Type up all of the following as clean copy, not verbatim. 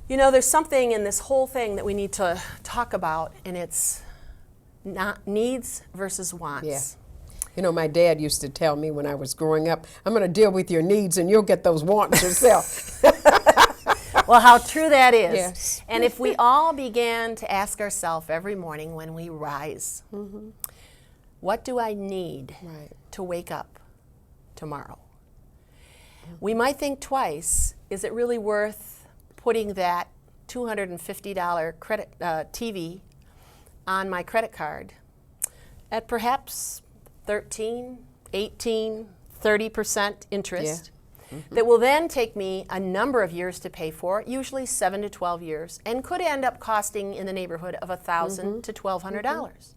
You know, there's something in this whole thing that we need to talk about, and it's not needs versus wants. Yeah. You know, my dad used to tell me when I was growing up, I'm going to deal with your needs and you'll get those wants yourself. Well, how true that is. Yes. And if we all began to ask ourselves every morning when we rise, what do I need to wake up tomorrow? We might think twice, is it really worth putting that $250 credit TV on my credit card at perhaps 13, 18, 30% interest that will then take me a number of years to pay for, usually 7 to 12 years, and could end up costing in the neighborhood of $1,000 to $1,200.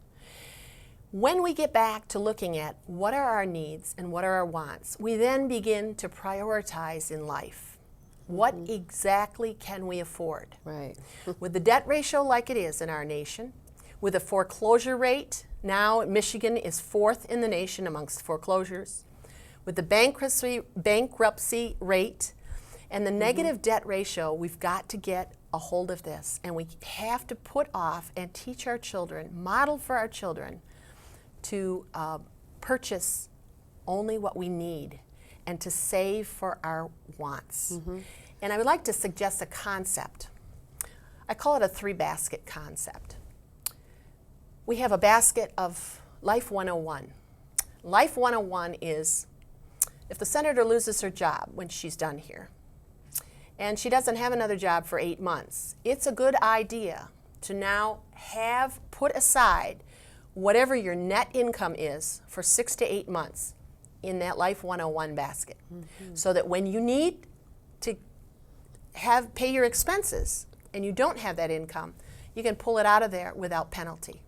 When we get back to looking at what are our needs and what are our wants, we then begin to prioritize in life. What exactly can we afford? Right. With the debt ratio like it is in our nation, with a foreclosure rate, now Michigan is 4th in the nation amongst foreclosures, with the bankruptcy rate and the negative debt ratio, we've got to get a hold of this. And we have to put off and teach our children, model for our children, to purchase only what we need and to save for our wants. And I would like to suggest a concept. I call it a 3-basket concept. We have a basket of Life 101. Life 101 is if the senator loses her job when she's done here and she doesn't have another job for 8 months, it's a good idea to now have put aside whatever your net income is for 6 to 8 months in that Life 101 basket, so that when you need to pay your expenses and you don't have that income, you can pull it out of there without penalty.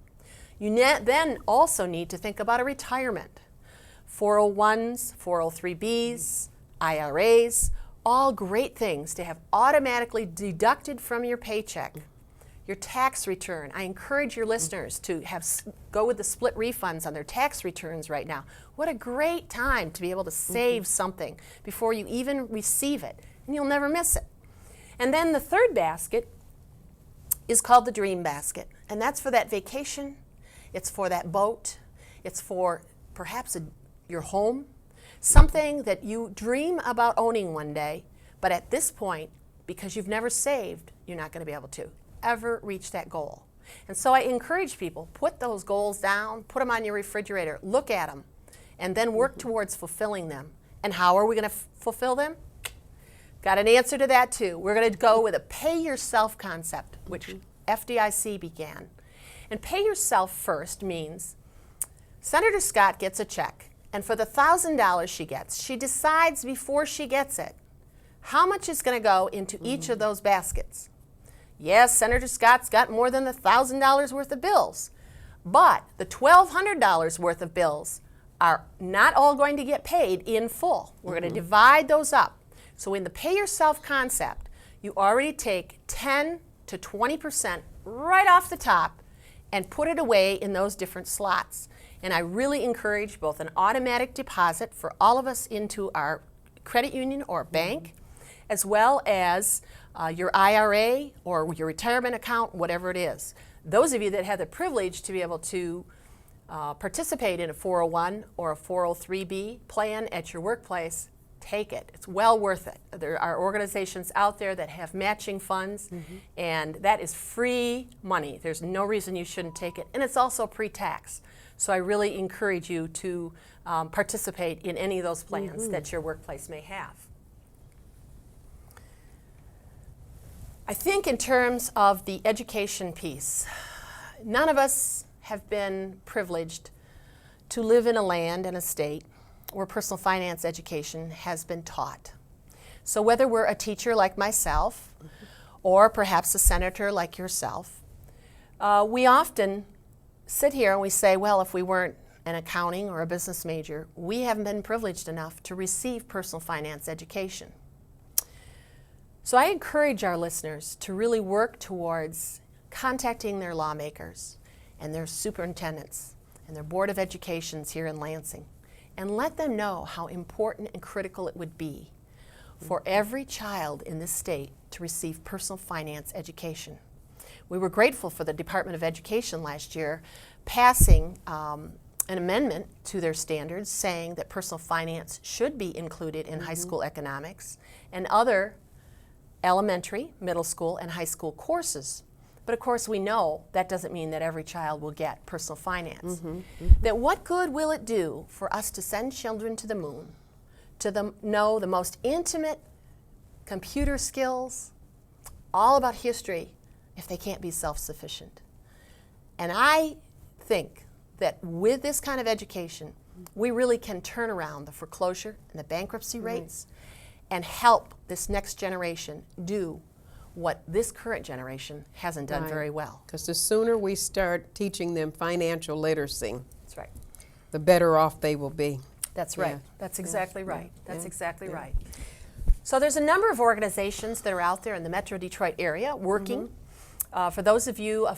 You then also need to think about a retirement. 401s, 403bs, IRAs, all great things to have automatically deducted from your paycheck. Your tax return. I encourage your listeners to go with the split refunds on their tax returns right now. What a great time to be able to save something before you even receive it, and you'll never miss it. And then the third basket is called the dream basket, and that's for that vacation. It's for that boat. It's for perhaps your home, something that you dream about owning one day, but at this point, because you've never saved, you're not going to be able to ever reach that goal. And so I encourage people, put those goals down, put them on your refrigerator, look at them, and then work towards fulfilling them. And how are we going to fulfill them? Got an answer to that too. We're going to go with a pay yourself concept, which FDIC began. And pay yourself first means Senator Scott gets a check, and for the $1,000 she gets, she decides before she gets it how much is going to go into each of those baskets. Yes, Senator Scott's got more than the $1,000 worth of bills, but the $1,200 worth of bills are not all going to get paid in full. We're going to divide those up. So in the pay yourself concept, you already take 10 to 20% right off the top and put it away in those different slots. And I really encourage both an automatic deposit for all of us into our credit union or bank, as well as your IRA or your retirement account, whatever it is. Those of you that have the privilege to be able to participate in a 401 or a 403b plan at your workplace, take it. It's well worth it. There are organizations out there that have matching funds, and that is free money. There's no reason you shouldn't take it, and it's also pre-tax. So I really encourage you to participate in any of those plans that your workplace may have. I think in terms of the education piece, none of us have been privileged to live in a land and a state where personal finance education has been taught. So whether we're a teacher like myself or perhaps a senator like yourself, we often sit here and we say, well, if we weren't an accounting or a business major, we haven't been privileged enough to receive personal finance education. So I encourage our listeners to really work towards contacting their lawmakers and their superintendents and their Board of Educations here in Lansing and let them know how important and critical it would be for every child in this state to receive personal finance education. We were grateful for the Department of Education last year passing an amendment to their standards saying that personal finance should be included in high school economics and other elementary, middle school, and high school courses. But of course, we know that doesn't mean that every child will get personal finance. That what good will it do for us to send children to the moon, to know the most intimate computer skills, all about history, if they can't be self-sufficient? And I think that with this kind of education, we really can turn around the foreclosure and the bankruptcy rates and help this next generation do what this current generation hasn't done very well. Because the sooner we start teaching them financial literacy, That's right. the better off they will be. That's right. Yeah. That's exactly right. That's Yeah. exactly right. So there's a number of organizations that are out there in the Metro Detroit area working. For those of you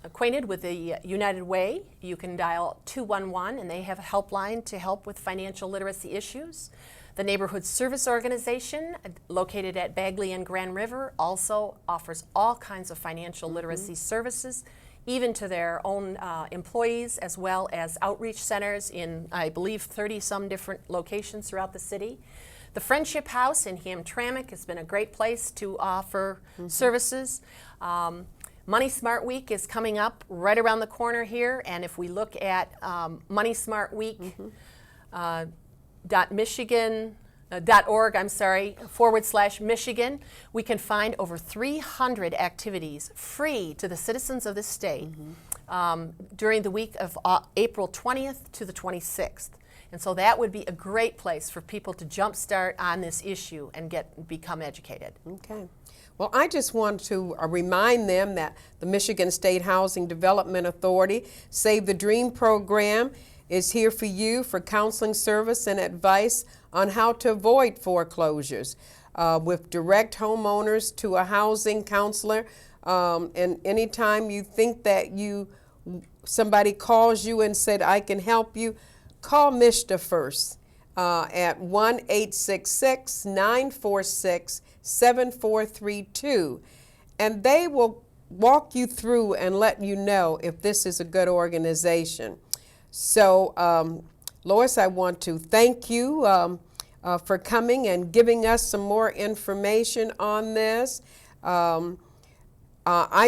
acquainted with the United Way, you can dial 211 and they have a helpline to help with financial literacy issues. The Neighborhood Service Organization, located at Bagley and Grand River, also offers all kinds of financial literacy services, even to their own employees, as well as outreach centers in, I believe, 30-some different locations throughout the city. The Friendship House in Hamtramck has been a great place to offer services. Money Smart Week is coming up right around the corner here, and if we look at Money Smart Week, .org/Michigan, we can find over 300 activities free to the citizens of this state during the week of April 20th to the 26th. And so that would be a great place for people to jumpstart on this issue and become educated. Okay. Well, I just want to remind them that the Michigan State Housing Development Authority Save the Dream program is here for you for counseling service and advice on how to avoid foreclosures with direct homeowners to a housing counselor. And anytime you think that somebody calls you and said, I can help you, call MISHDA first at 1-866-946-7432. And they will walk you through and let you know if this is a good organization. So, Lois, I want to thank you for coming and giving us some more information on this. I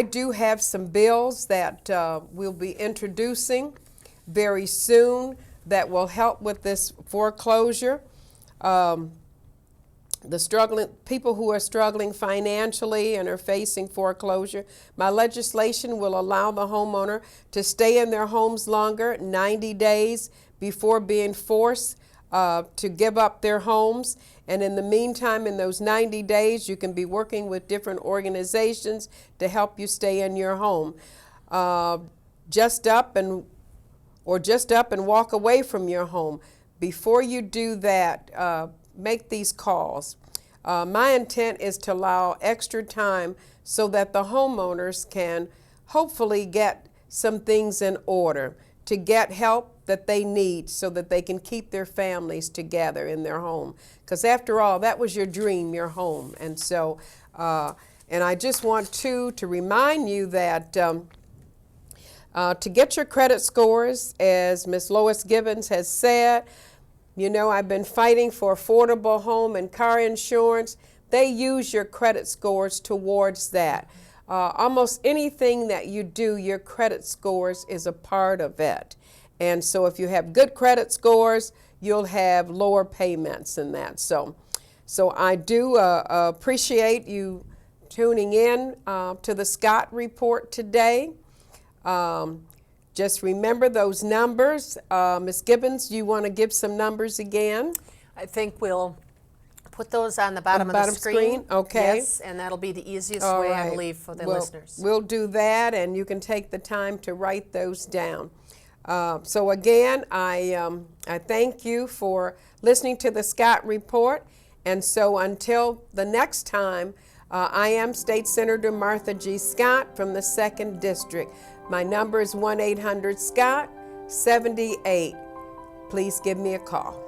do have some bills that we'll be introducing very soon that will help with this foreclosure. People who are struggling financially and are facing foreclosure, my legislation will allow the homeowner to stay in their homes longer, 90 days before being forced to give up their homes. And in the meantime, in those 90 days, you can be working with different organizations to help you stay in your home. Just up and walk away from your home. Before you do that, make these calls. My intent is to allow extra time so that the homeowners can hopefully get some things in order to get help that they need so that they can keep their families together in their home. Because after all, that was your dream, your home. And so, and I just want to remind you that to get your credit scores, as Ms. Lois Gibbons has said, you know, I've been fighting for affordable home and car insurance. They use your credit scores towards that. Almost anything that you do, your credit scores is a part of it. And so if you have good credit scores, you'll have lower payments in that. So I do appreciate you tuning in to the Scott Report today. Just remember those numbers. Ms. Gibbons, do you want to give some numbers again? I think we'll put those on the bottom of the screen. Okay. Yes, and that'll be the easiest All way, right. I believe, for the listeners. We'll do that, and you can take the time to write those down. So again, I thank you for listening to the Scott Report. And so until the next time, I am State Senator Martha G. Scott from the 2nd District. My number is 1-800-SCOTT-78. Please give me a call.